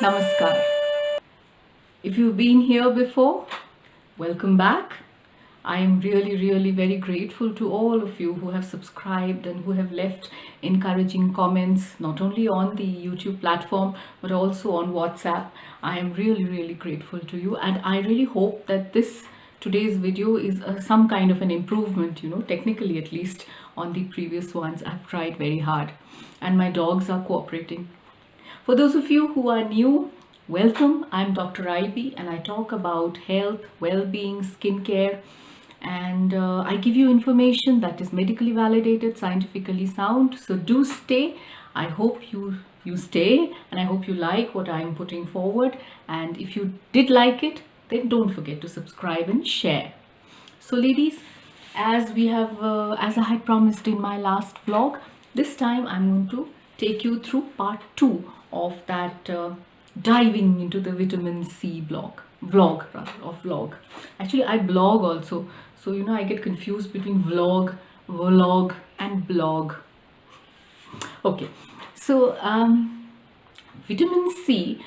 Namaskar. If you've been here before, welcome back. I am really very grateful to all of you who have subscribed and who have left encouraging comments, not only on the YouTube platform but also on WhatsApp. I am really grateful to you, and I really hope that today's video is some kind of an improvement, technically at least, on the previous ones. I've tried very hard and my dogs are cooperating. For those of you who are new, welcome. I'm Dr. Ivy and I talk about health, well-being, skincare, and I give you information that is medically validated, scientifically sound. So do stay. I hope you stay, and I hope you like what I'm putting forward. And if you did like it, then don't forget to subscribe and share. So ladies, as I had promised in my last vlog, this time I'm going to take you through part 2 of that diving into the vitamin C vlog. Actually, I blog also, so I get confused between vlog and blog. Okay, so vitamin C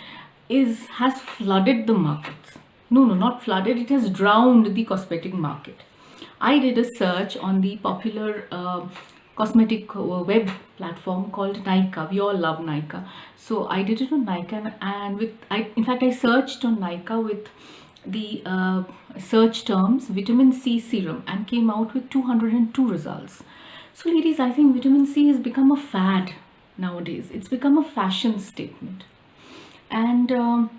has flooded the markets. No, not flooded, it has drowned the cosmetic market. I did a search on the popular cosmetic web platform called Nykaa. We all love Nykaa. So I did it on Nykaa, and in fact I searched on Nykaa with the search terms vitamin C serum and came out with 202 results. So ladies, I think vitamin C has become a fad nowadays. It's become a fashion statement. And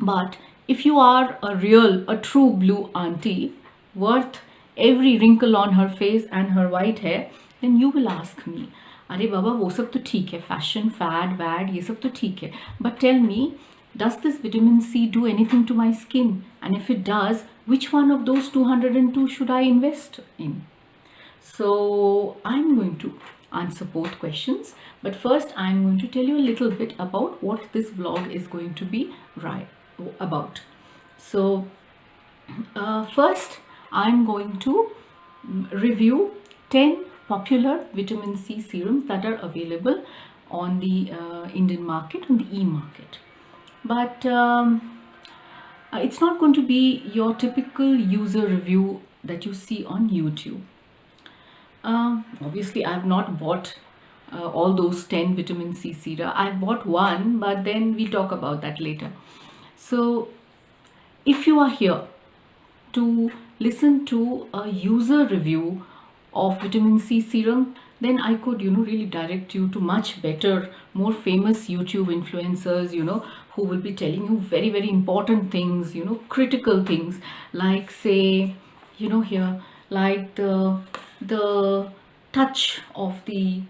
but if you are a true blue auntie worth every wrinkle on her face and her white hair, then you will ask me, अरे बाबा वो सब तो ठीक है, fashion, fad, wad, ये सब तो ठीक है, but tell me, does this vitamin C do anything to my skin? And if it does, which one of those 202 should I invest in? So I'm going to answer both questions, but first I'm going to tell you a little bit about what this vlog is going to be about. So first I'm going to review 10 popular vitamin C serums that are available on the Indian market, on the e-market. But it's not going to be your typical user review that you see on YouTube. Obviously, I have not bought all those 10 vitamin C sera. I've bought one, but then we talk about that later. So if you are here to listen to a user review of vitamin C serum, then I could really direct you to much better, more famous YouTube influencers, who will be telling you very important things, critical things, like say, here, like the touch of the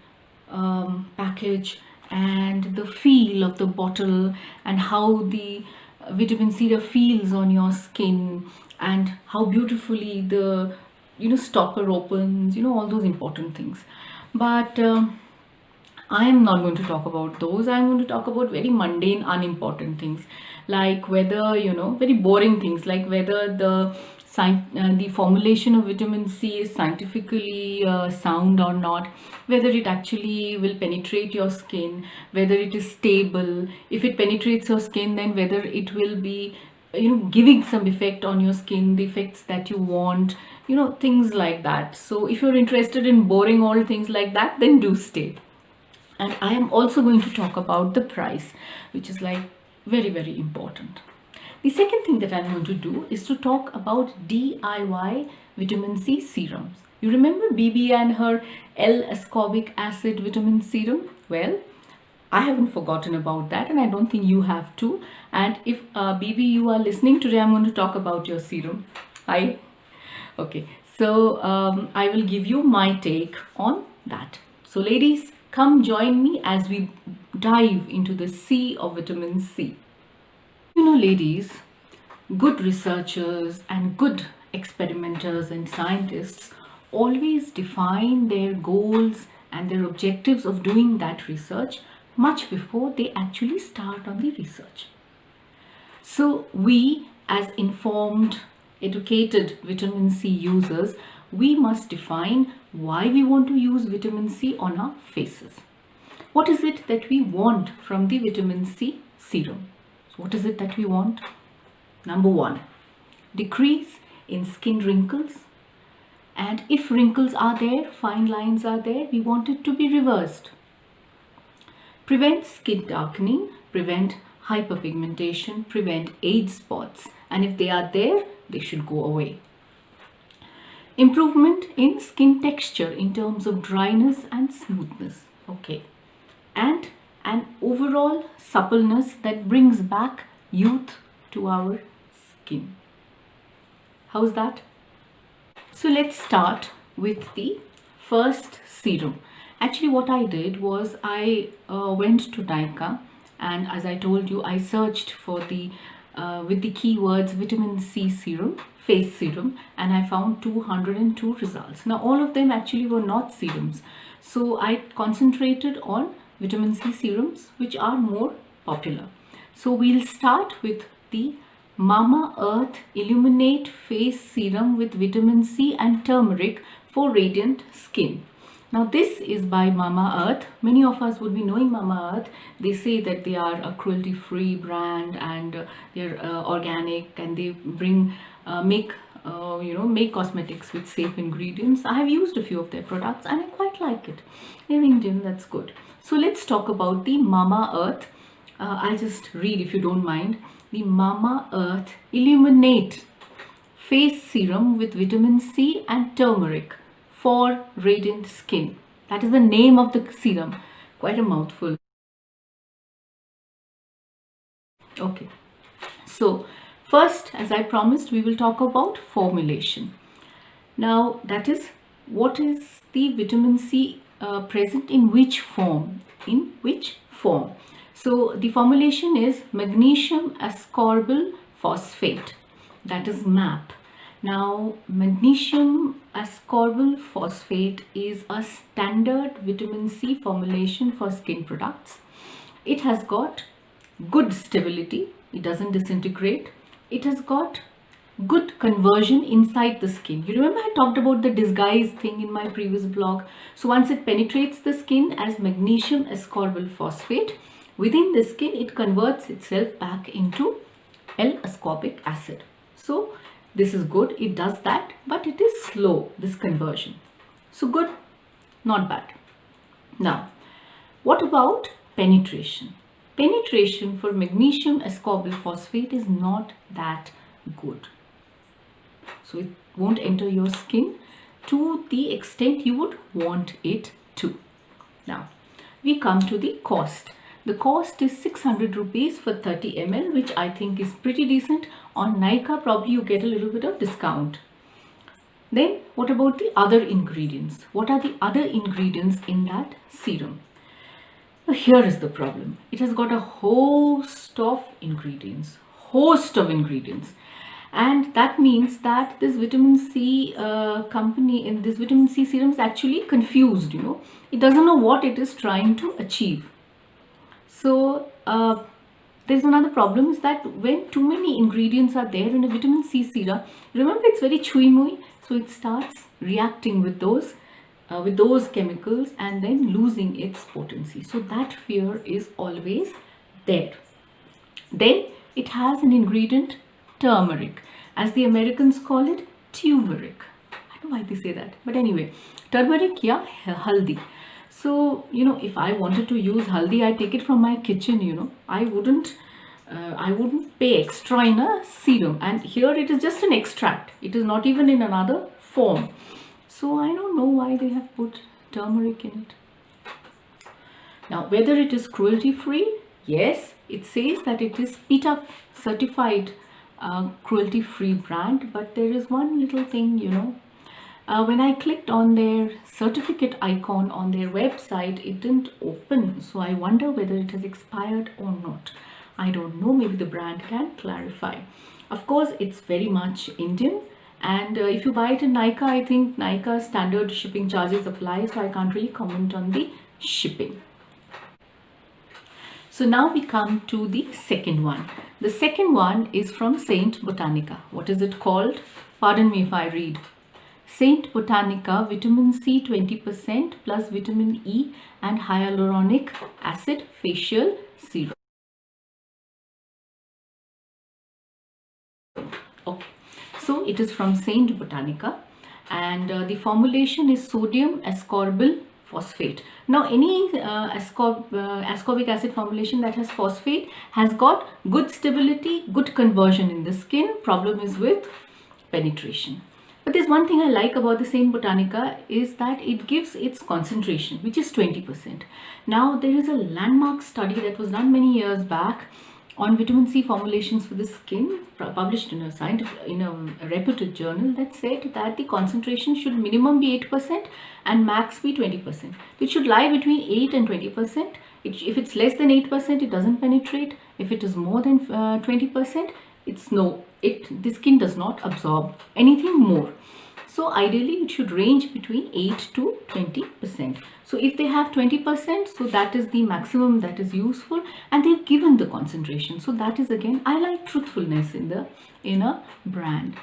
package and the feel of the bottle and how the vitamin C feels on your skin and how beautifully the stopper opens, all those important things. But I am not going to talk about those. I am going to talk about very mundane, unimportant things, like whether very boring things, like whether the formulation of vitamin C is scientifically sound or not, whether it actually will penetrate your skin, whether it is stable. If it penetrates your skin, then whether it will be giving some effect on your skin, the effects that you want, things like that. So if you're interested in boring old things like that, then do stay. And I am also going to talk about the price, which is like very important. The second thing that I'm going to do is to talk about DIY vitamin C serums. You remember BB and her L-ascorbic acid vitamin serum? Well, I haven't forgotten about that, and I don't think you have too. And if BB, you are listening today, I'm going to talk about your serum. Hi. Okay, so I will give you my take on that. So ladies, come join me as we dive into the sea of vitamin C. Ladies, good researchers and good experimenters and scientists always define their goals and their objectives of doing that research much before they actually start on the research. So we, as informed, educated vitamin C users, we must define why we want to use vitamin C on our faces. What is it that we want from the vitamin C serum? What is it that we want? Number one, decrease in skin wrinkles. And if wrinkles are there, fine lines are there, we want it to be reversed. Prevent skin darkening, prevent hyperpigmentation, prevent age spots. And if they are there, they should go away. Improvement in skin texture in terms of dryness and smoothness. Okay. And an overall suppleness that brings back youth to our skin. How's that? So let's start with the first serum. Actually, what I did was I went to Nykaa, and as I told you, I searched for the with the keywords vitamin C serum, face serum, and I found 202 results. Now all of them actually were not serums, so I concentrated on vitamin C serums which are more popular. So we'll start with the Mamaearth Illuminate Face Serum with Vitamin C and Turmeric for Radiant Skin. Now this is by Mamaearth. Many of us would be knowing Mamaearth. They say that they are a cruelty-free brand, and they're organic, and they bring make cosmetics with safe ingredients. I have used a few of their products and I quite like it. They're Indian, that's good. So let's talk about the Mamaearth. I'll just read if you don't mind. The Mamaearth Illuminate Face Serum with Vitamin C and Turmeric for Radiant Skin. That is the name of the serum. Quite a mouthful. Okay. So first, as I promised, we will talk about formulation. Now that is, what is the vitamin C present in which form? In which form? So the formulation is magnesium ascorbyl phosphate, that is MAP. Now magnesium ascorbyl phosphate is a standard vitamin C formulation for skin products. It has got good stability, it doesn't disintegrate, it has got good conversion inside the skin. You remember I talked about the disguise thing in my previous blog. So once it penetrates the skin as magnesium ascorbyl phosphate, within the skin it converts itself back into L-ascorbic acid. So this is good, it does that, but it is slow, this conversion. So good, not bad. Now what about penetration? Penetration for magnesium ascorbyl phosphate is not that good. So it won't enter your skin to the extent you would want it to. Now we come to the cost. The cost is 600 rupees for 30 ml, which I think is pretty decent. On Nykaa probably you get a little bit of discount. Then what about the other ingredients? What are the other ingredients in that serum? Now, here is the problem. It has got a host of ingredients. And that means that this vitamin C company in this vitamin C serum is actually confused, It doesn't know what it is trying to achieve. So there's another problem, is that when too many ingredients are there in a vitamin C serum, remember it's very chewy, so it starts reacting with those chemicals and then losing its potency. So that fear is always there. Then it has an ingredient, turmeric. As the Americans call it, turmeric. I don't know why they say that, but anyway, turmeric, yeah, haldi. So if I wanted to use haldi, I take it from my kitchen. I wouldn't pay extra in a serum, and here it is just an extract. It is not even in another form. So I don't know why they have put turmeric in it. Now whether it is cruelty free, yes, it says that it is PETA certified cruelty free brand, but there is one little thing, when I clicked on their certificate icon on their website, it didn't open. So I wonder whether it has expired or not. I don't know, maybe the brand can clarify. Of course, it's very much Indian. And if you buy it in Nykaa, I think Nykaa standard shipping charges apply. So I can't really comment on the shipping. So now we come to the second one. The second one is from Saint Botanica. What is it called? Pardon me if I read. Saint Botanica Vitamin C 20% plus Vitamin E and Hyaluronic Acid Facial Serum. Okay, so it is from Saint Botanica, and the formulation is sodium ascorbyl phosphate. Now, any ascorbic acid formulation that has phosphate has got good stability, good conversion in the skin. Problem is with penetration. But there's one thing I like about the Saint Botanica is that it gives its concentration, which is 20%. Now, there is a landmark study that was done many years back on vitamin C formulations for the skin, published in a reputed journal, that said that the concentration should minimum be 8% and max be 20%. It should lie between 8 and 20%. If it's less than 8%, it doesn't penetrate. If it is more than 20%, the skin does not absorb anything more. So ideally it should range between 8 to 20%. So if they have 20%, so that is the maximum that is useful, and they've given the concentration. So that is, again, I like truthfulness in a brand.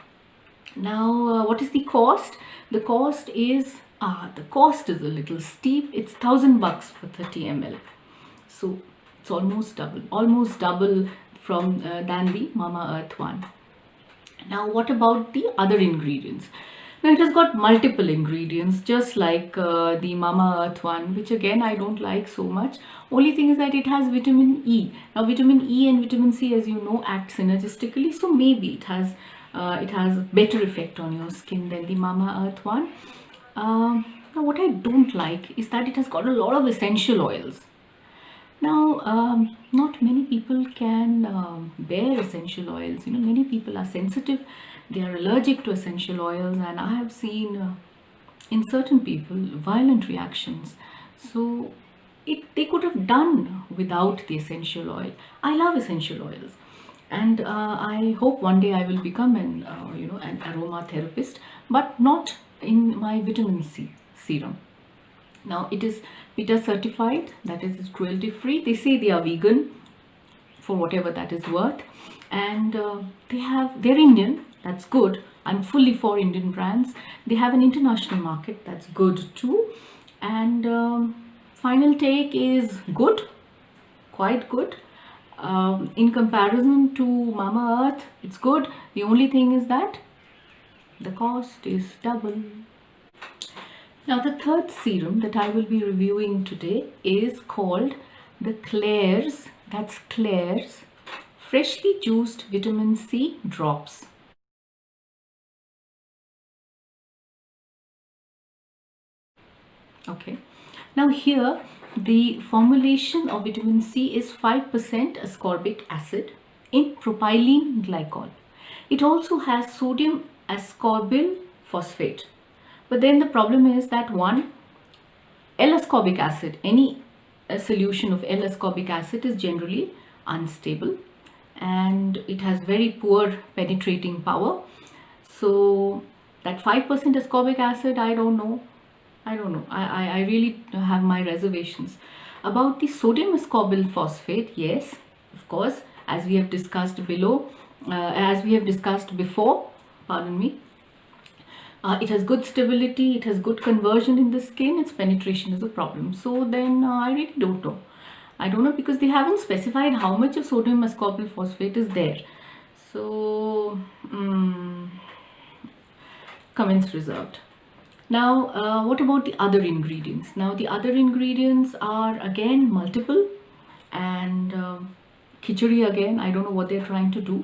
Now, what is the cost? The cost is a little steep. It's $1,000 for 30 ml. So it's almost double from than the Mamaearth one. Now, what about the other ingredients? Now, it has got multiple ingredients, just like the Mamaearth one, which again I don't like so much. Only thing is that it has vitamin E. Now, vitamin E and vitamin C, as you know, act synergistically, so maybe it has better effect on your skin than the Mamaearth one. Now, what I don't like is that it has got a lot of essential oils. Now, not many people can bear essential oils. Many people are sensitive. They are allergic to essential oils, and I have seen in certain people violent reactions. So they could have done without the essential oil. I love essential oils, and I hope one day I will become an aromatherapist, but not in my vitamin C serum. Now, it is PETA certified, that is, it's cruelty free. They say they are vegan, for whatever that is worth, and they're Indian. That's good. I'm fully for Indian brands. They have an international market. That's good too. And final take is good, quite good. In comparison to Mamaearth, it's good. The only thing is that the cost is double. Now, the third serum that I will be reviewing today is called the Klairs, that's Klairs Freshly Juiced Vitamin C Drops. Okay, now here the formulation of vitamin C is 5% ascorbic acid in propylene glycol. It also has sodium ascorbyl phosphate. But then the problem is that L-ascorbic acid, any solution of L-ascorbic acid is generally unstable, and it has very poor penetrating power. So that 5% ascorbic acid, I don't know. I really have my reservations. About the sodium ascorbyl phosphate, yes, of course, as we have discussed before, pardon me, it has good stability, it has good conversion in the skin, its penetration is a problem. So then I really don't know. I don't know, because they haven't specified how much of sodium ascorbyl phosphate is there. So comments reserved. Now, what about the other ingredients? Now, the other ingredients are again multiple, and khichdi again, I don't know what they're trying to do.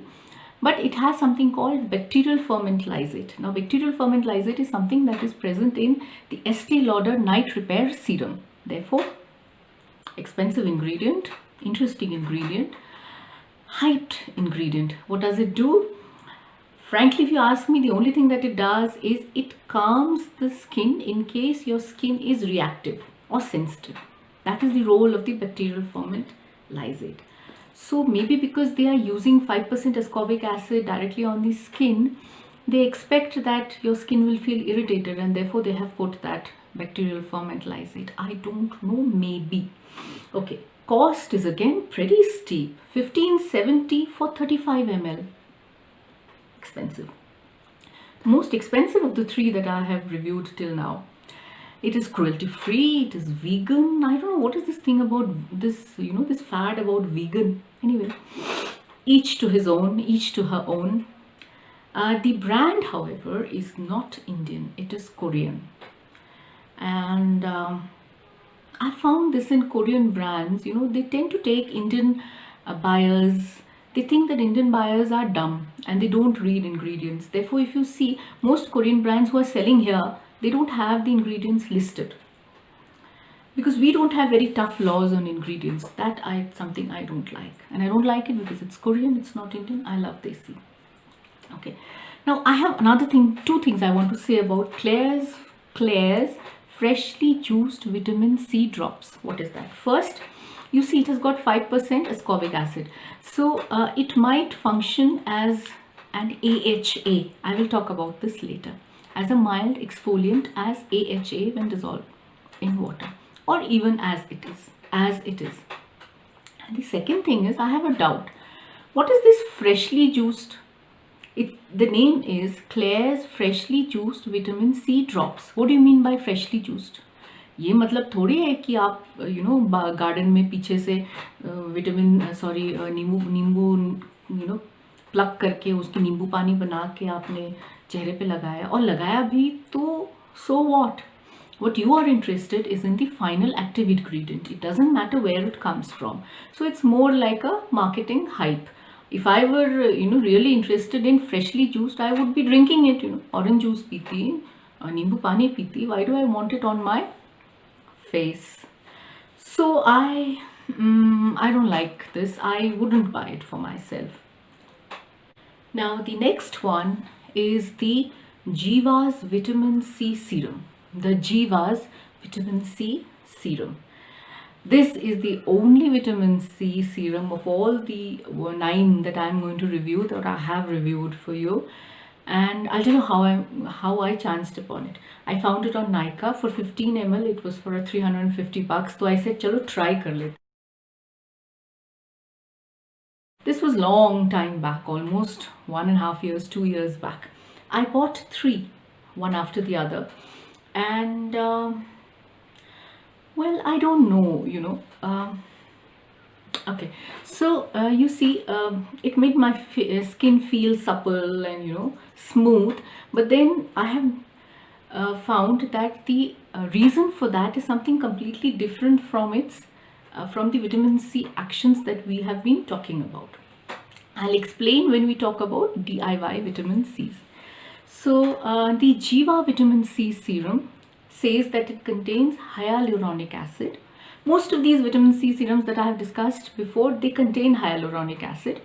But it has something called bacterial ferment lysate. Now, bacterial ferment lysate is something that is present in the Estee Lauder Night Repair Serum. Therefore, expensive ingredient, interesting ingredient, hyped ingredient. What does it do? Frankly, if you ask me, the only thing that it does is it calms the skin in case your skin is reactive or sensitive. That is the role of the bacterial ferment lysate. So maybe because they are using 5% ascorbic acid directly on the skin, they expect that your skin will feel irritated, and therefore they have put that bacterial ferment lysate. I don't know, maybe. Okay, cost is again pretty steep, $15.70 for 35 ml. Expensive. Most expensive of the three that I have reviewed till now. It is cruelty free, it is vegan. I don't know what is this thing about this, this fad about vegan. Anyway, each to his own, each to her own. The brand, however, is not Indian, it is Korean. And I found this in Korean brands, you know, they tend to take Indian buyers. They think that Indian buyers are dumb and they don't read ingredients. Therefore, if you see most Korean brands who are selling here, they don't have the ingredients listed. Because we don't have very tough laws on ingredients. That something I don't like. And I don't like it because it's Korean, it's not Indian. I love Desi. Okay. Now I have another thing, two things I want to say about Klairs freshly juiced vitamin C drops. What is that? First, you see it has got 5% ascorbic acid. So it might function as an AHA. I will talk about this later. As a mild exfoliant, as AHA when dissolved in water, or even as it is. And the second thing is, I have a doubt. What is this freshly juiced? The name is Klairs freshly juiced vitamin C drops. What do you mean by freshly juiced? ये मतलब थोड़ी है कि आप garden में पीछे से नींबू प्लग करके उसकी नींबू पानी बना के आपने चेहरे पे लगाया, और लगाया भी तो so what? What you are interested is in the final active ingredient. It doesn't matter where it comes from. So it's more like a marketing hype. If I were really interested in freshly juiced, I would be drinking it. Orange juice piti, nimbu pani piti. Why do I want it on my face? So I don't like this. I wouldn't buy it for myself. Now the next one is the Jiva's vitamin C serum. The Jiva's vitamin C serum. This is the only vitamin C serum of all the 9 that I'm going to review, that I have reviewed for you. And I'll tell you how I chanced upon it. I found it on Nykaa for 15 ml. It was for a $350. So I said, chalo try kar lete. This was long time back, almost 1.5 years, 2 years back. I bought 3, one after the other. And well, I don't know, okay, so you see, it made my skin feel supple and smooth, but then I have found that the reason for that is something completely different from from the vitamin C actions that we have been talking about. I'll explain when we talk about DIY vitamin C's. So the Jiva vitamin C serum says that it contains hyaluronic acid. Most of these vitamin C serums that I have discussed before, they contain hyaluronic acid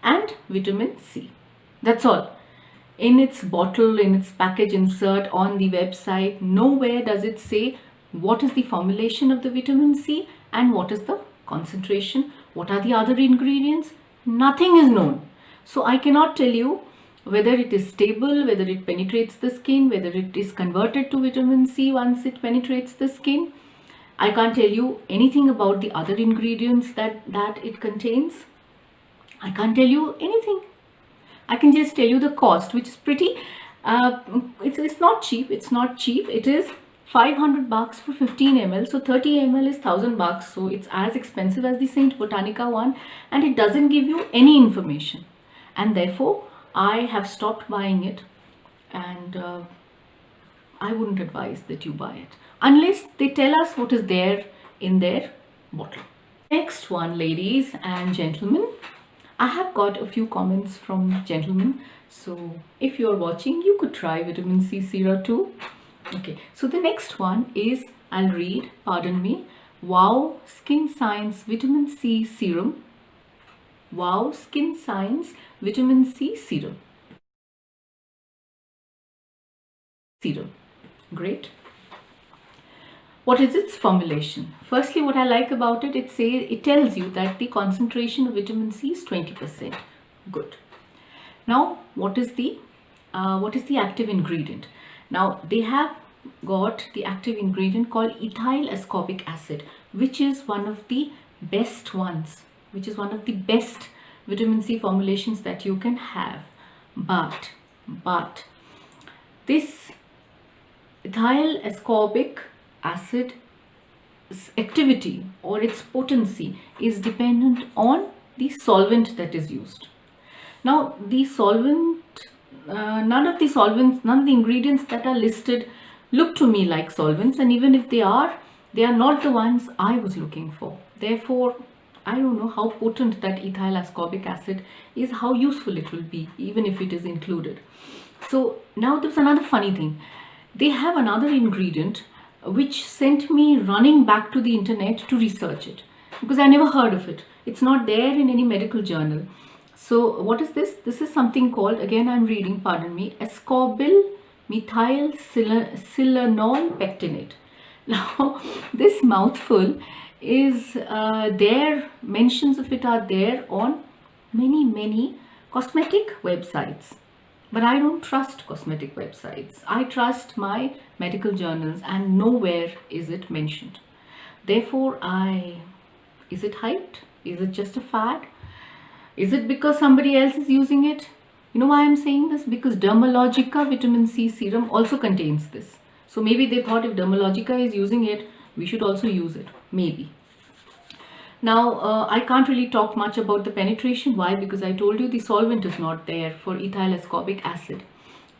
and vitamin C. That's all. In its bottle, in its package insert on the website, nowhere does it say what is the formulation of the vitamin C and what is the concentration, what are the other ingredients. Nothing is known. So I cannot tell you whether it is stable, whether it penetrates the skin, whether it is converted to vitamin C once it penetrates the skin. I can't tell you anything about the other ingredients that it contains. I can't tell you anything. I can just tell you the cost, which is pretty, it's not cheap. It's not cheap. It is $500 for 15 ml. So 30 ml is $1,000. So it's as expensive as the Saint Botanica one, and it doesn't give you any information. And therefore, I have stopped buying it, and I wouldn't advise that you buy it unless they tell us what is there in their bottle. Next one, ladies and gentlemen, I have got a few comments from gentlemen. So if you are watching, you could try vitamin C serum too. Okay, so the next one is, I'll read, pardon me, Wow Skin Science Vitamin C Serum. Wow Skin Science Vitamin C Serum. Great. What is its formulation? Firstly, what I like about it, it tells you that the concentration of vitamin C is 20%. Good. Now, what is the active ingredient? Now, they have got the active ingredient called ethyl ascorbic acid, which is one of the best ones, which is one of the best vitamin C formulations that you can have. But this ethyl ascorbic acid activity or its potency is dependent on the solvent that is used. Now, the solvent none of the solvents, none of the ingredients that are listed look to me like solvents, and even if they are not the ones I was looking for. Therefore, I don't know how potent that ethyl ascorbic acid is, how useful it will be, even if it is included. So now there's another funny thing. They have another ingredient which sent me running back to the internet to research it, because I never heard of it. It's not there in any medical journal. So what is this? This is something called, again I'm reading, pardon me, ascorbyl methyl silanol pectinate. Now this mouthful is there, mentions of it are there on many cosmetic websites. But I don't trust cosmetic websites. I trust my medical journals, and nowhere is it mentioned. Therefore, is it hyped? Is it just a fad? Is it because somebody else is using it? You know why I'm saying this? Because Dermalogica vitamin C serum also contains this. So maybe they thought if Dermalogica is using it, we should also use it. Maybe. Now, I can't really talk much about the penetration. Why? Because I told you the solvent is not there for ethyl ascorbic acid.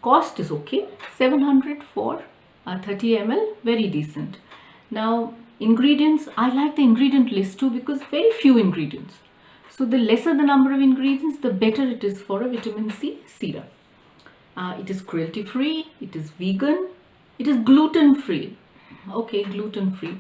Cost is okay, 700 for 30 ml, very decent. Now, ingredients, I like the ingredient list too, because very few ingredients. So the lesser the number of ingredients, the better it is for a vitamin C serum. It is cruelty free, it is vegan, it is gluten free. Okay, gluten free.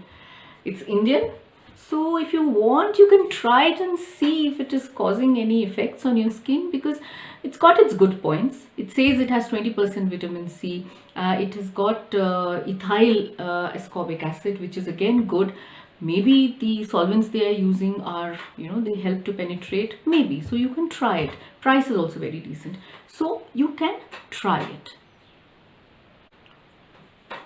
It's Indian. So if you want, you can try it and see if it is causing any effects on your skin, because it's got its good points. It says it has 20% vitamin C. It has got ethyl ascorbic acid, which is again good. Maybe the solvents they are using are, they help to penetrate. Maybe. So you can try it. Price is also very decent. So you can try it.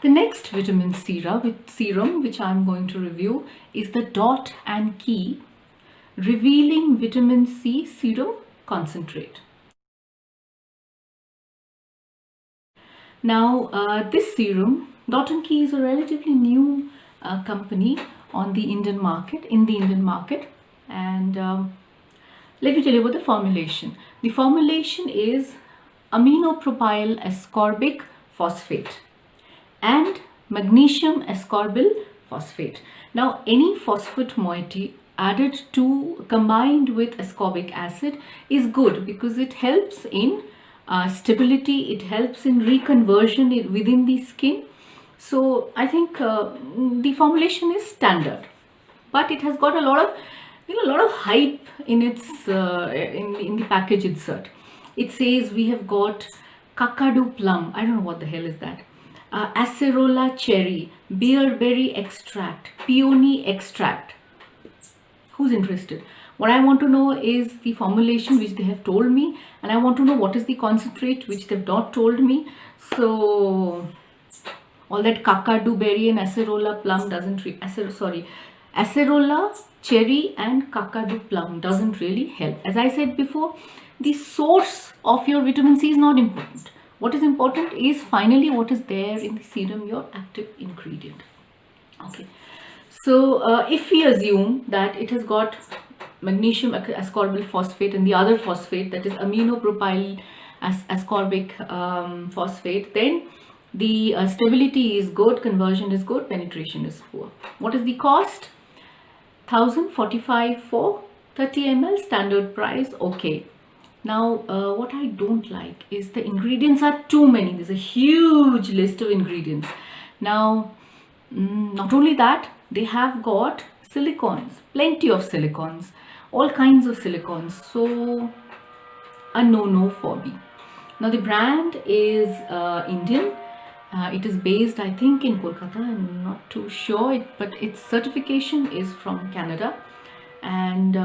The next vitamin serum which I am going to review is the Dot and Key Revealing Vitamin C Serum Concentrate. Now this serum, Dot and Key, is a relatively new company on the Indian market, and let me tell you about the formulation. The formulation is aminopropyl ascorbic phosphate and magnesium ascorbyl phosphate. Now, any phosphate moiety added to, combined with ascorbic acid is good, because it helps in stability, it helps in reconversion within the skin. So I think the formulation is standard, but it has got a lot of hype in its in the package insert. It says we have got kakadu plum. I don't know what the hell is that. Acerola cherry, beerberry extract, peony extract. Who's interested? What I want to know is the formulation which they have told me, and I want to know what is the concentrate which they've not told me. So all that kakadu berry and acerola plum doesn't acerola cherry and kakadu plum doesn't really help. As I said before, the source of your vitamin C is not important. What is important is finally what is there in the serum, your active ingredient. Okay, so if we assume that it has got magnesium ascorbyl phosphate and the other phosphate, that is aminopropyl ascorbic phosphate, then the stability is good, conversion is good, penetration is poor. What is the cost? 1045 for 30 ml, standard price. Okay. Now, what I don't like is the ingredients are too many. There's a huge list of ingredients. Now, not only that, they have got silicons, plenty of silicons, all kinds of silicons. So, a no-no for me. Now, the brand is Indian. It is based, I think, in Kolkata. I'm not too sure, but its certification is from Canada. And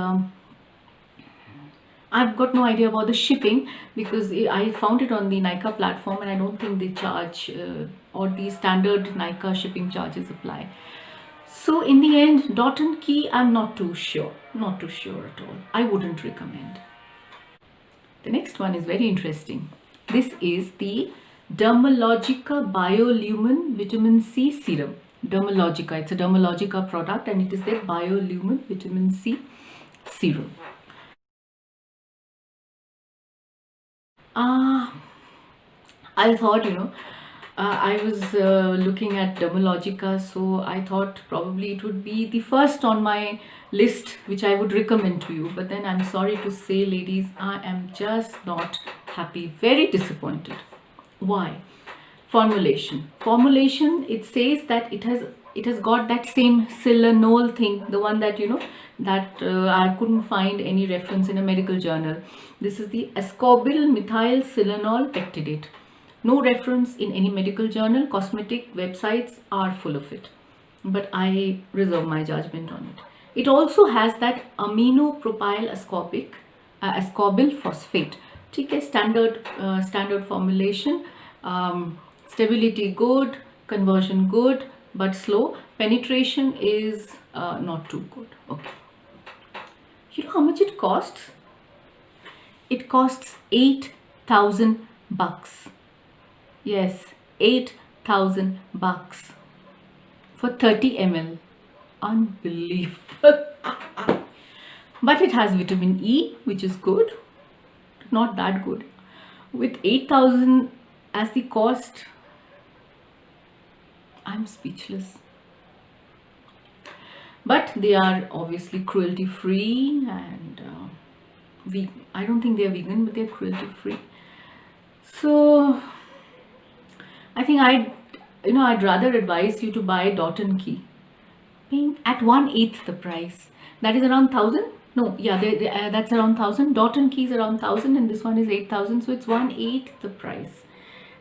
I've got no idea about the shipping, because I found it on the Nykaa platform, and I don't think they charge or the standard Nykaa shipping charges apply. So in the end, Dot and Key, I'm not too sure at all. I wouldn't recommend. The next one is very interesting. This is the Dermalogica Biolumin Vitamin C Serum. Dermalogica, it's a Dermalogica product, and it is their Biolumin Vitamin C Serum. I thought, I was looking at Dermalogica, so I thought probably it would be the first on my list which I would recommend to you. But then I'm sorry to say, ladies, I am just not happy, very disappointed. Why? Formulation, it says that it has got that same silanol thing, the one that that I couldn't find any reference in a medical journal. This is the ascorbyl methyl silanol pectidate. No reference in any medical journal. Cosmetic websites are full of it, but I reserve my judgment on it. It also has that aminopropyl ascorbyl phosphate. Okay, standard formulation. Stability good, conversion good, but slow. Penetration is not too good. Okay. You know how much it costs? It costs $8,000. Yes, $8,000 for 30 ml. Unbelievable. But it has vitamin E, which is good. Not that good. With 8,000 as the cost, I'm speechless. But they are obviously cruelty free, and I don't think they're vegan, but they're cruelty free. So I think I'd rather advise you to buy Dot and Key, paying at 1/8 the price. That is around 1,000. No, yeah, that's around 1,000. Dot and Key is around 1,000, and this one is 8,000. So it's 1/8 the price.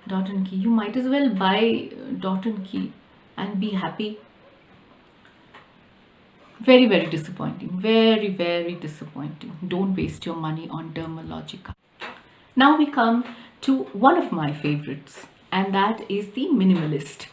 Dot and Key. You might as well buy Dot and Key and be happy. Very, very disappointing. Very, very disappointing. Don't waste your money on Dermalogica. Now we come to one of my favorites, and that is the Minimalist.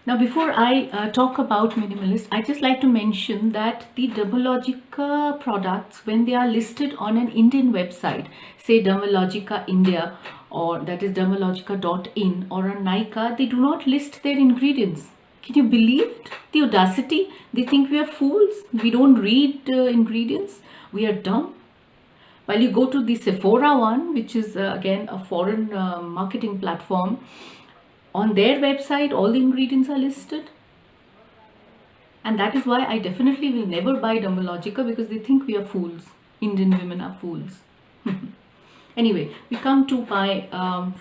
Now, before I talk about Minimalist, I just like to mention that the Dermalogica products, when they are listed on an Indian website, say Dermalogica India, or that is dermalogica.in, or on Nykaa, they do not list their ingredients. Can you believe it? The audacity. They think we are fools. We don't read ingredients. We are dumb. While you go to the Sephora one, which is again a foreign marketing platform, on their website all the ingredients are listed. And that is why I definitely will never buy Dermalogica, because they think we are fools. Indian women are fools. Anyway, we come to my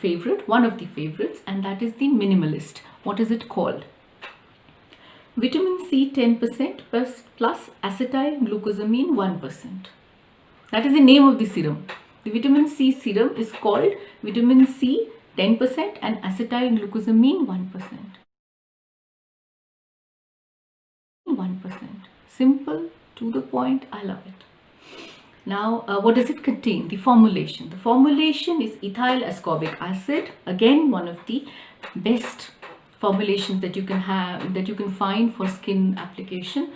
favorite, one of the favorites, and that is the Minimalist. What is it called? Vitamin C 10% plus acetyl glucosamine 1%. That is the name of the serum. The vitamin C serum is called vitamin C 10% and acetyl glucosamine 1%. 1%. Simple, to the point, I love it. Now, what does it contain? The formulation. The formulation is ethyl ascorbic acid. Again, one of the best formulations that you can find for skin application.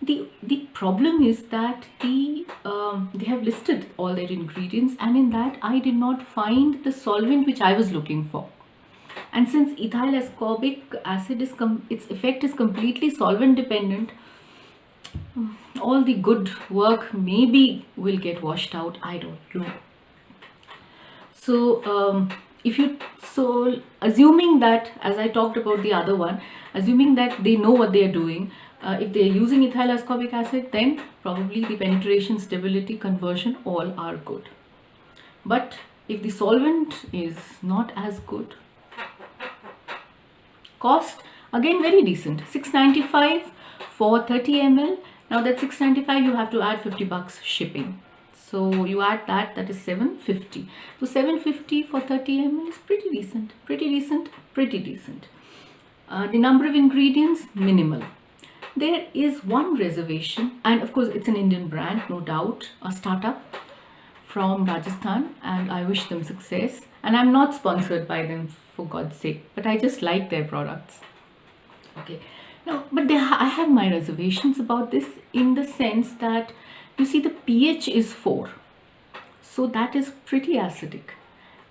The problem is that they have listed all their ingredients, and in that I did not find the solvent which I was looking for. And since ethyl ascorbic acid its effect is completely solvent dependent, all the good work maybe will get washed out. I don't know. So assuming that, as I talked about the other one, assuming that they know what they are doing, if they are using ethyl ascorbic acid, then probably the penetration, stability, conversion, all are good. But if the solvent is not as good, cost again very decent, $6.95 for 30 ml. Now that $6.95, you have to add $50 shipping. So you add that is $7.50. So $7.50 for 30 ml is pretty decent. The number of ingredients, minimal. There is one reservation, and of course it's an Indian brand, no doubt, a startup from Rajasthan, and I wish them success. And I'm not sponsored by them, for God's sake, but I just like their products. Okay. Now, but I have my reservations about this, in the sense that, you see, the pH is 4, so that is pretty acidic,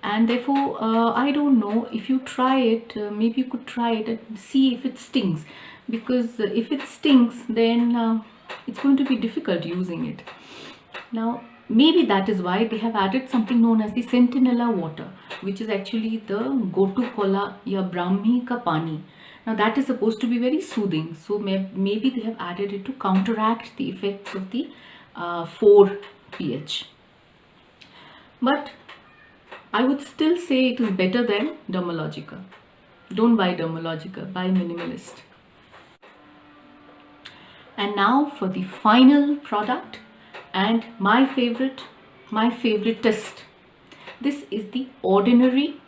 and therefore I don't know, if you try it, maybe you could try it and see if it stings, because if it stings, then it's going to be difficult using it. Now maybe that is why they have added something known as the Centinela water. which is actually the Gotu Kola ya Brahmi ka pani. Now that is supposed to be very soothing, so maybe they have added it to counteract the effects of the 4 pH. But I would still say it is better than Dermalogica. Don't buy Dermalogica, buy Minimalist. And now for the final product and my favoritist. This is the Ordinary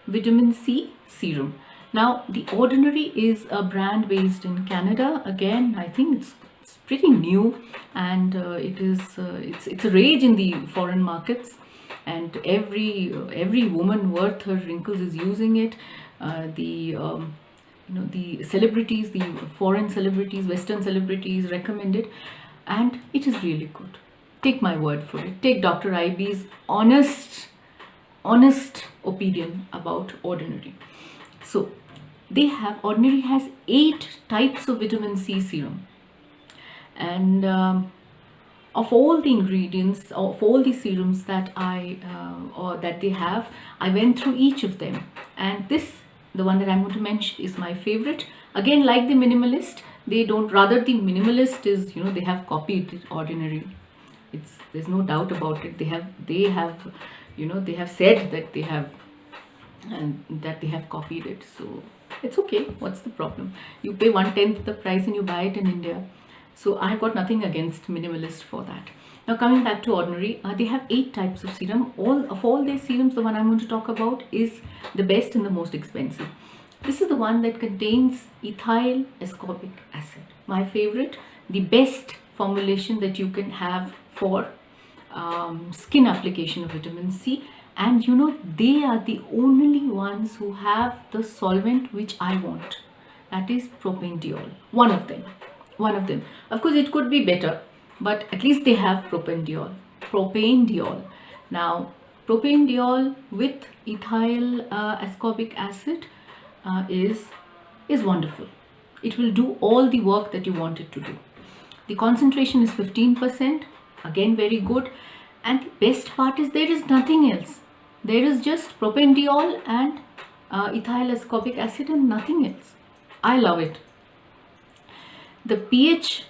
Vitamin C Serum. Now the Ordinary is a brand based in Canada. Again, I think it's pretty new, and it's a rage in the foreign markets, and every woman worth her wrinkles is using it. The celebrities, the foreign celebrities, Western celebrities recommend it, and it is really good. Take my word for it. Take Dr. IB's honest opinion about Ordinary. So Ordinary has 8 types of vitamin C serum, and of all the ingredients, of all the serums that they have, I went through each of them, and the one that I'm going to mention, is my favorite. Again, like the Minimalist, the Minimalist is, they have copied Ordinary. There's no doubt about it. They have said that they have copied it. So it's okay. What's the problem? You pay 1/10 the price and you buy it in India. So I've got nothing against Minimalist for that. Now coming back to Ordinary, they have 8 types of serum. All their serums, the one I'm going to talk about is the best and the most expensive. This is the one that contains ethyl ascorbic acid. My favorite, the best formulation that you can have for skin application of vitamin C. And they are the only ones who have the solvent which I want. That is propanediol. One of them. Of course, it could be better, but at least they have propanediol. Now, propanediol with ethyl ascorbic acid is wonderful. It will do all the work that you want it to do. The concentration is 15%. Again, very good. And the best part is there is nothing else. There is just propanediol and ethyl ascorbic acid and nothing else. I love it. The pH,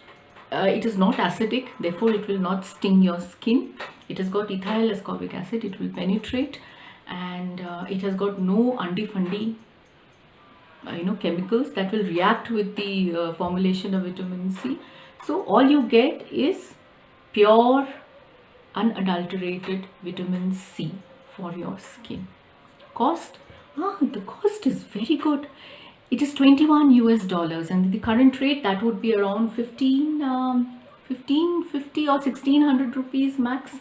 it is not acidic, therefore it will not sting your skin. It has got ethyl ascorbic acid, it will penetrate, and it has got no undie-fundy chemicals that will react with the formulation of vitamin C. So all you get is pure, unadulterated vitamin C for your skin. Cost? The cost is very good. It is $21 US, and the current rate, that would be around 1550 or 1600 rupees max.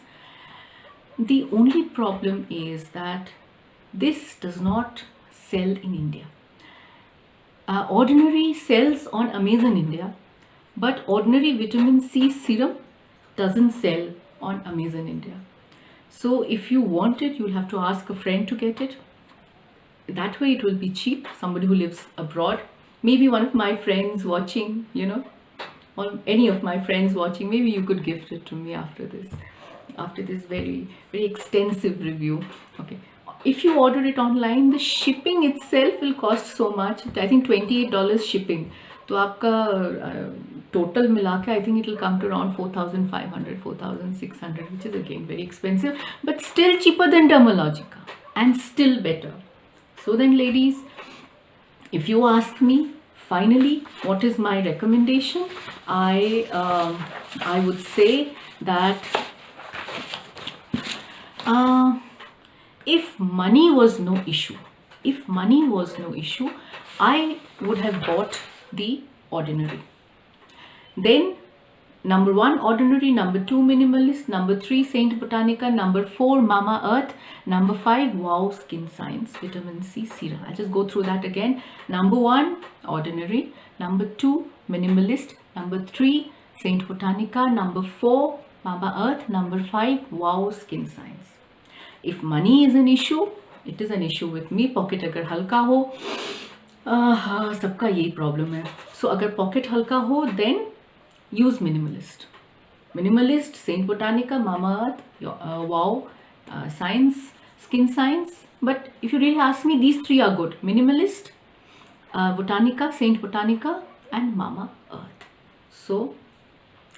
The only problem is that this does not sell in India. Ordinary sells on Amazon India, but Ordinary vitamin C serum doesn't sell on Amazon India. So if you want it, you'll have to ask a friend to get it. That way it will be cheap. Somebody who lives abroad, maybe one of my friends watching, or any of my friends watching, maybe you could gift it to me after this very, very extensive review. Okay, if you order it online, the shipping itself will cost so much. I think $28 shipping. So aapka total milake, I think it will come to around 4,500, 4,600, which is again very expensive, but still cheaper than Dermalogica and still better. So then, ladies, if you ask me, finally, what is my recommendation? I would say that if money was no issue, I would have bought the Ordinary. Then number 1 Ordinary, number 2 Minimalist, number 3 Saint Botanica, number 4 Mama Earth, number 5 Wow Skin Science Vitamin C Serum. I'll just go through that again. Number 1 Ordinary, number 2 Minimalist, number 3 Saint Botanica, number 4 Mama Earth, number 5 Wow Skin Science. If money is an issue, it is an issue with me. Pocket अगर हल्का हो, सबका यही problem है. So अगर pocket हल्का हो, then use Minimalist. Saint Botanica, Mama Earth, Wow Science Skin Science. But if you really ask me, these three are good: Minimalist, Botanica, Saint Botanica, and Mama Earth. So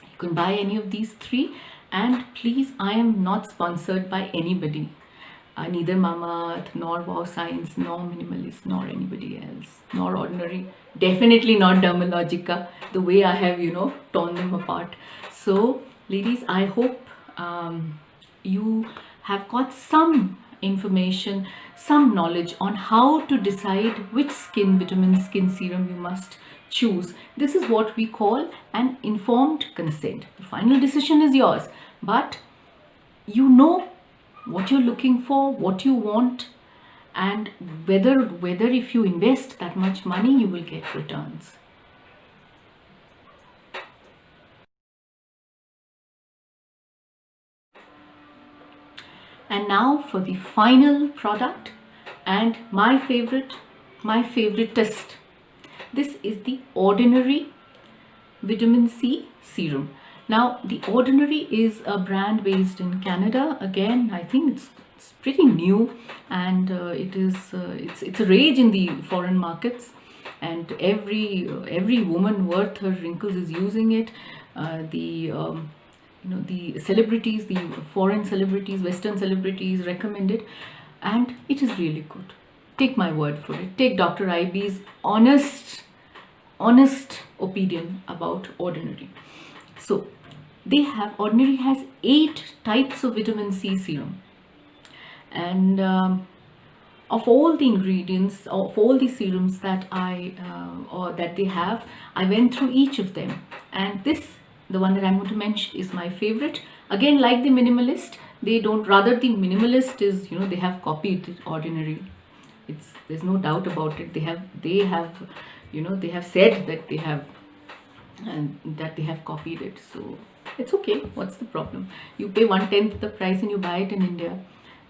you can buy any of these three. And please, I am not sponsored by anybody. Neither Mama Earth, nor Wow Science, nor Minimalist, nor anybody else, nor Ordinary. Definitely not Dermalogica, the way I have, torn them apart. So, ladies, I hope you have got some information, some knowledge on how to decide which skin serum you must choose. This is what we call an informed consent. The final decision is yours, but you know what you're looking for, what you want, and whether if you invest that much money, you will get returns. And now for the final product, and my favorite test. This is the Ordinary Vitamin C Serum. Now, the Ordinary is a brand based in Canada. Again, I think it's pretty new, and it's a rage in the foreign markets, and every woman worth her wrinkles is using it. The celebrities, the foreign celebrities, Western celebrities recommend it, and it is really good. Take my word for it. Take Dr. Iby's honest opinion about Ordinary. So Ordinary has 8 types of vitamin C serum, and of all the ingredients, of all the serums that that they have, I went through each of them, and the one that I'm going to mention, is my favorite. Again, like the Minimalist, the Minimalist is, they have copied Ordinary. There's no doubt about it. They have said that they have copied it. So it's okay. What's the problem? You pay 1/10 the price and you buy it in India.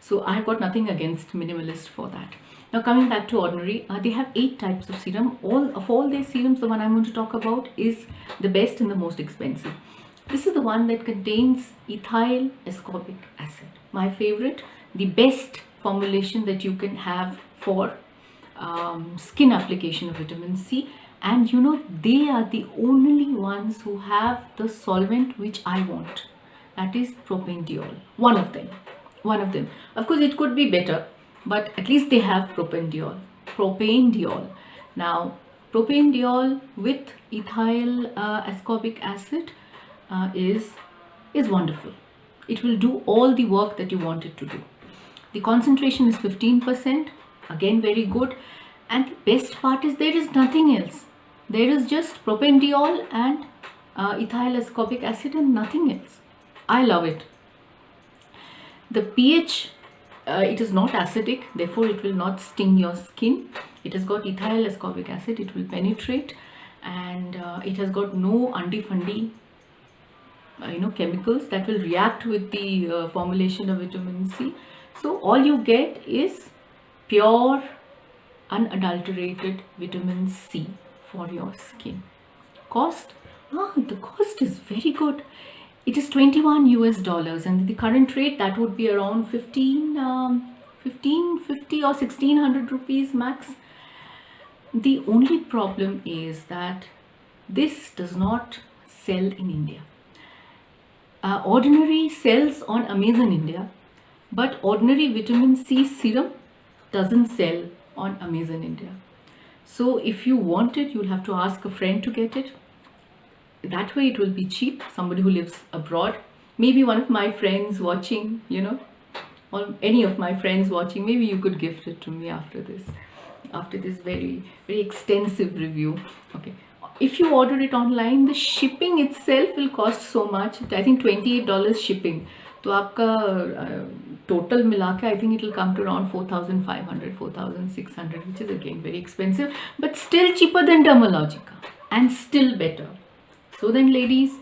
So I've got nothing against Minimalist for that. Now, coming back to Ordinary, they have 8 types of serum. All their serums, the one I'm going to talk about is the best and the most expensive. This is the one that contains ethyl ascorbic acid. My favorite, the best formulation that you can have for skin application of vitamin C. And they are the only ones who have the solvent which I want. That is propanediol. One of them. Of course, it could be better, but at least they have propanediol. Now, propanediol with ethyl ascorbic acid is wonderful. It will do all the work that you want it to do. The concentration is 15%. Again, very good. And the best part is there is nothing else. There is just propanediol and ethyl ascorbic acid and nothing else. I love it. The pH, it is not acidic, therefore it will not sting your skin. It has got ethyl ascorbic acid, it will penetrate, and it has got no undy-fundy chemicals that will react with the formulation of vitamin C. So all you get is pure, unadulterated vitamin C for your skin. Cost? The cost is very good. It is $21 US, and the current rate, that would be around 1550 or 1600 rupees max. The only problem is that this does not sell in India. Ordinary sells on Amazon India, but Ordinary vitamin C serum doesn't sell on Amazon India. So if you want it, you'll have to ask a friend to get it. That way it will be cheap. Somebody who lives abroad, maybe one of my friends watching, or any of my friends watching, maybe you could gift it to me after this very, very extensive review. Okay. If you order it online, the shipping itself will cost so much. I think $28 shipping. So आपका total मिला के, I think it will come to around 4,500, 4,600, which is again very expensive, but still cheaper than Dermalogica and still better. So then, ladies,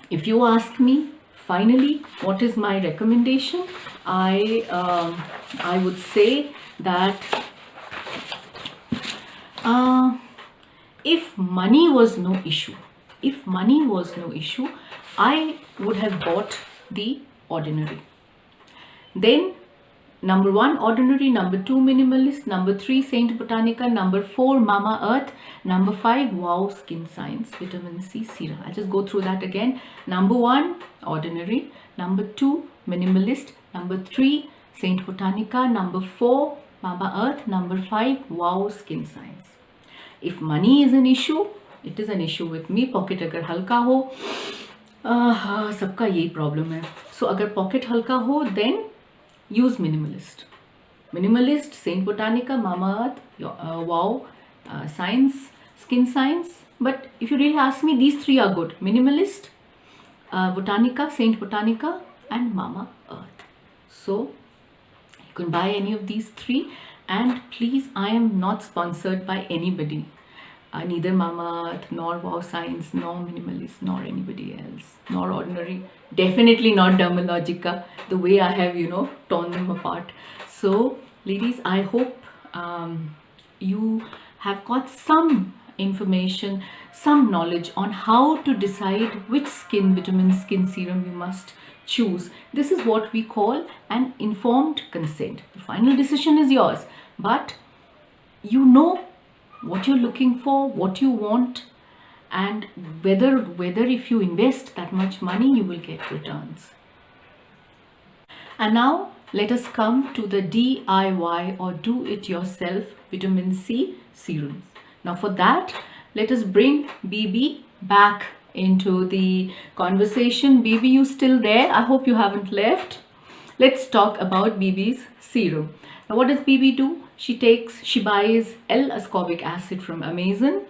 if you ask me, finally, what is my recommendation? I would say that if money was no issue, I would have bought the Ordinary. Then Number 1 Ordinary, number 2 Minimalist, number 3 Saint Botanica, number 4 Mama Earth, number 5 Wow Skin Science Vitamin C Serum. I'll just go through that again. Number 1 Ordinary, number 2 Minimalist, number 3 Saint Botanica, number 4 Mama Earth, number 5 Wow Skin Science. If money is an issue, it is an issue with me. Pocket अगर हल्का हो, सबका यही problem है. So अगर pocket हल्का हो, then use Minimalist. Minimalist, Saint Botanica, Mama Earth, Wow Science, Skin Science. But if you really ask me, these 3 are good. Minimalist, Botanica, Saint Botanica and Mama Earth. So you can buy any of these 3. And please, I am not sponsored by anybody. Neither Mama Earth, nor Wow Science, nor Minimalist, nor anybody else, nor Ordinary. Definitely not Dermalogica, the way I have, torn them apart. So, ladies, I hope you have got some information, some knowledge on how to decide which skin serum you must choose. This is what we call an informed consent. The final decision is yours, but you know what you're looking for, what you want, and whether if you invest that much money you will get returns. And now let us come to the DIY or do it yourself vitamin C serums. Now for that, let us bring BB back into the conversation. BB, you still there? I hope you haven't left. Let's talk about BB's serum. Now what does BB do? She buys L-ascorbic acid from Amazon.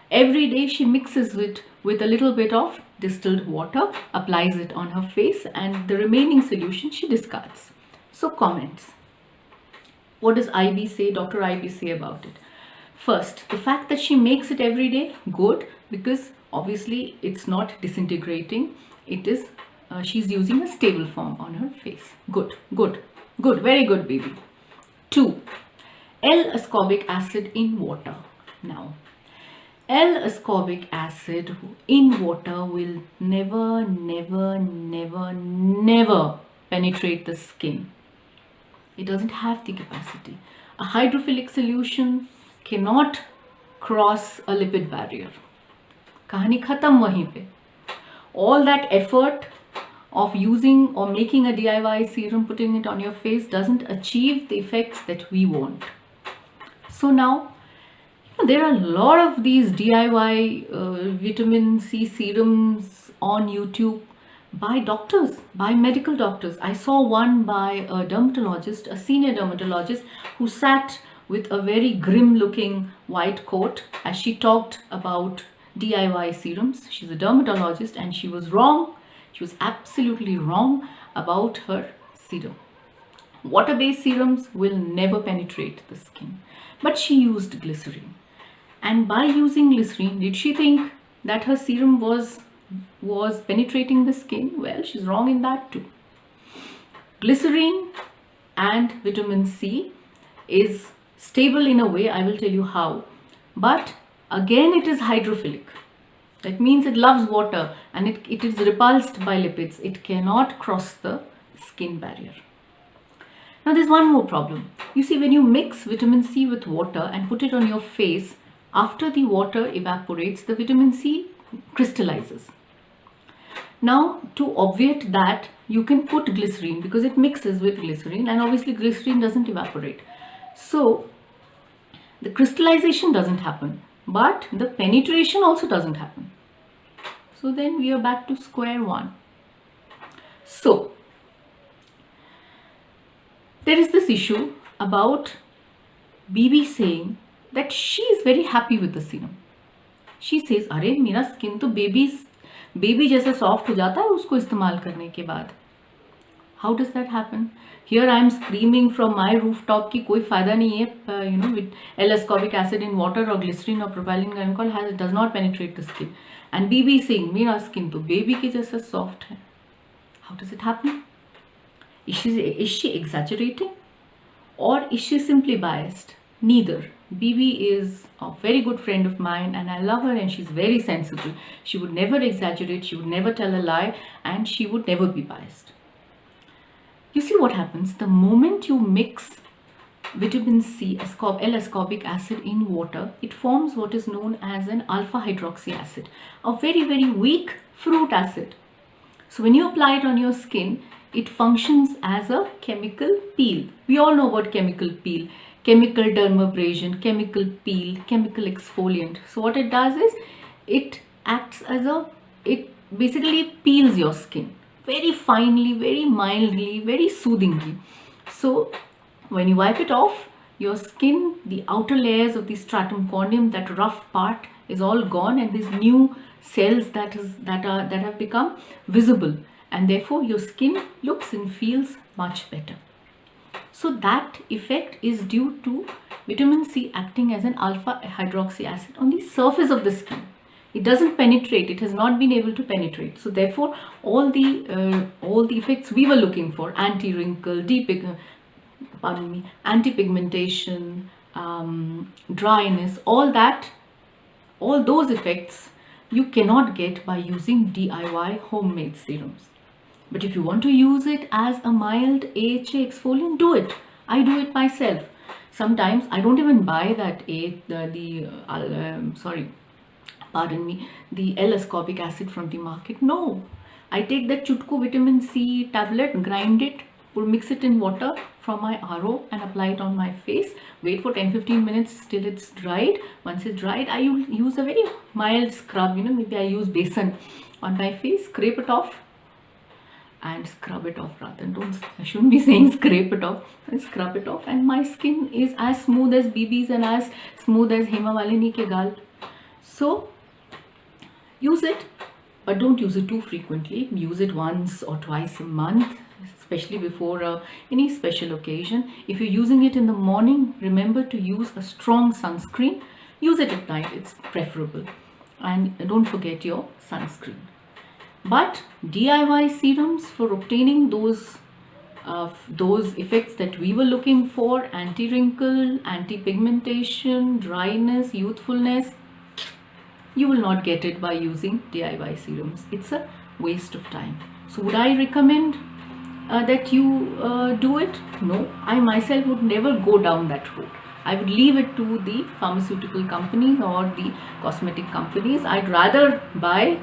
Every day she mixes it with a little bit of distilled water, applies it on her face, and the remaining solution she discards. So comments. What does IB say, Dr. IB say about it? First, the fact that she makes it every day, good, because obviously it's not disintegrating. It is, she's using a stable form on her face. Good, very good, baby. 2. L-ascorbic acid in water. Now, L-ascorbic acid in water will never penetrate the skin. It doesn't have the capacity. A hydrophilic solution cannot cross a lipid barrier. Kahani khatam wahin pe. All that effort of using or making a DIY serum, putting it on your face, doesn't achieve the effects that we want. So now, there are a lot of these DIY vitamin C serums on YouTube by doctors, by medical doctors. I saw one by a dermatologist, a senior dermatologist, who sat with a very grim looking white coat as she talked about DIY serums. She's a dermatologist and she was wrong. She was absolutely wrong about her serum. Water-based serums will never penetrate the skin. But she used glycerin. And by using glycerin, did she think that her serum was penetrating the skin? Well, she's wrong in that too. Glycerin and vitamin C is stable in a way, I will tell you how. But again, it is hydrophilic. That means it loves water and it is repulsed by lipids. It cannot cross the skin barrier. Now there's one more problem. You see, when you mix vitamin C with water and put it on your face, after the water evaporates, the vitamin C crystallizes. Now to obviate that, you can put glycerin because it mixes with glycerin, and obviously glycerin doesn't evaporate. So the crystallization doesn't happen, but the penetration also doesn't happen. So then we are back to square one. So there is this issue about BB saying that she is very happy with the serum. She says, अरे मेरा skin तो baby जैसा soft हो जाता है उसको इस्तेमाल करने के बाद. How does that happen? Here I am screaming from my rooftop कि कोई फायदा नहीं है, with L-ascorbic acid in water or glycerin or propylene glycol does not penetrate the skin. And BB saying मेरा स्किन तो बेबी के जैसा soft है. How does it happen? Is she exaggerating, or is she simply biased? Neither. BB is a very good friend of mine and I love her, and she's very sensible. She would never exaggerate, she would never tell a lie, and she would never be biased. You see what happens the moment you mix vitamin C, L-ascorbic acid in water, it forms what is known as an alpha hydroxy acid, a very, very weak fruit acid. So when you apply it on your skin, it functions as a chemical peel. We all know about chemical peel, chemical dermabrasion, chemical peel, chemical exfoliant. So what it does is, it acts as it basically peels your skin very finely, very mildly, very soothingly. So when you wipe it off, your skin, the outer layers of the stratum corneum, that rough part is all gone, and these new cells that have become visible, and therefore your skin looks and feels much better. So that effect is due to vitamin C acting as an alpha hydroxy acid on the surface of the skin. It doesn't penetrate, it has not been able to penetrate. So therefore all the effects we were looking for, anti-wrinkle, anti-pigmentation, dryness, all those effects you cannot get by using DIY homemade serums. But if you want to use it as a mild AHA exfoliant, do it. I do it myself. Sometimes I don't even buy that the L-ascorbic acid from the market. No, I take that Chutku vitamin C tablet, grind it, mix it in water from my RO and apply it on my face. Wait for 10-15 minutes till it's dried. Once it's dried, I use a very mild scrub, maybe I use besan on my face, scrape it off and scrub it off, I shouldn't be saying scrape it off, and scrub it off, and my skin is as smooth as BB's and as smooth as Hema Malini ke gal. So use it, but don't use it too frequently. Use it once or twice a month, especially before any special occasion. If you're using it in the morning, remember to use a strong sunscreen. Use it at night, it's preferable, and don't forget your sunscreen. But DIY serums for obtaining those effects that we were looking for, anti-wrinkle, anti-pigmentation, dryness, youthfulness, you will not get it by using DIY serums. It's a waste of time. So would I recommend that you do it? No, I myself would never go down that road. I would leave it to the pharmaceutical companies or the cosmetic companies. I'd rather buy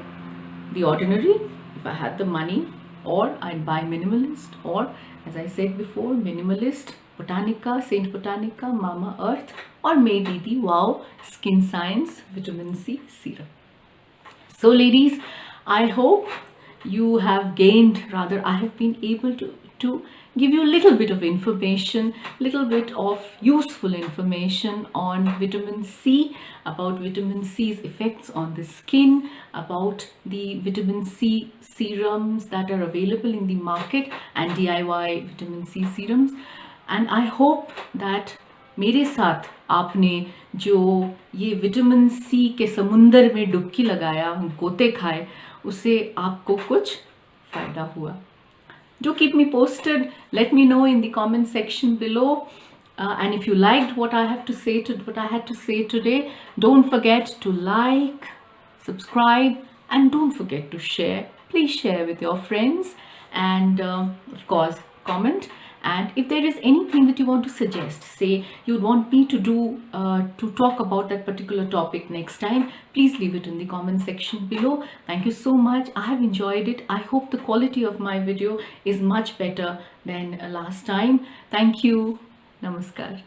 the ordinary if I had the money, or I'd buy Minimalist, or as I said before, Minimalist, Botanica, Saint Botanica, Mama Earth, or maybe the Wow Skin Science Vitamin C Serum. So ladies, I hope you have gained, rather I have been able to give you a little bit of information, little bit of useful information on vitamin C, about vitamin C's effects on the skin, about the vitamin C serums that are available in the market and DIY vitamin C serums. And I hope that मेरे साथ आपने जो ये vitamin C के समुंदर में डुबकी लगाया, गोते खाए, उससे आपको कुछ फायदा हुआ. Do keep me posted. Let me know in the comment section below. And if you liked what I had to say today, don't forget to like, subscribe, and don't forget to share. Please share with your friends, and of course comment. And if there is anything that you want to suggest, say you want me to do to talk about that particular topic next time, please leave it in the comment section below. Thank you so much. I have enjoyed it. I hope the quality of my video is much better than last time. Thank you. Namaskar.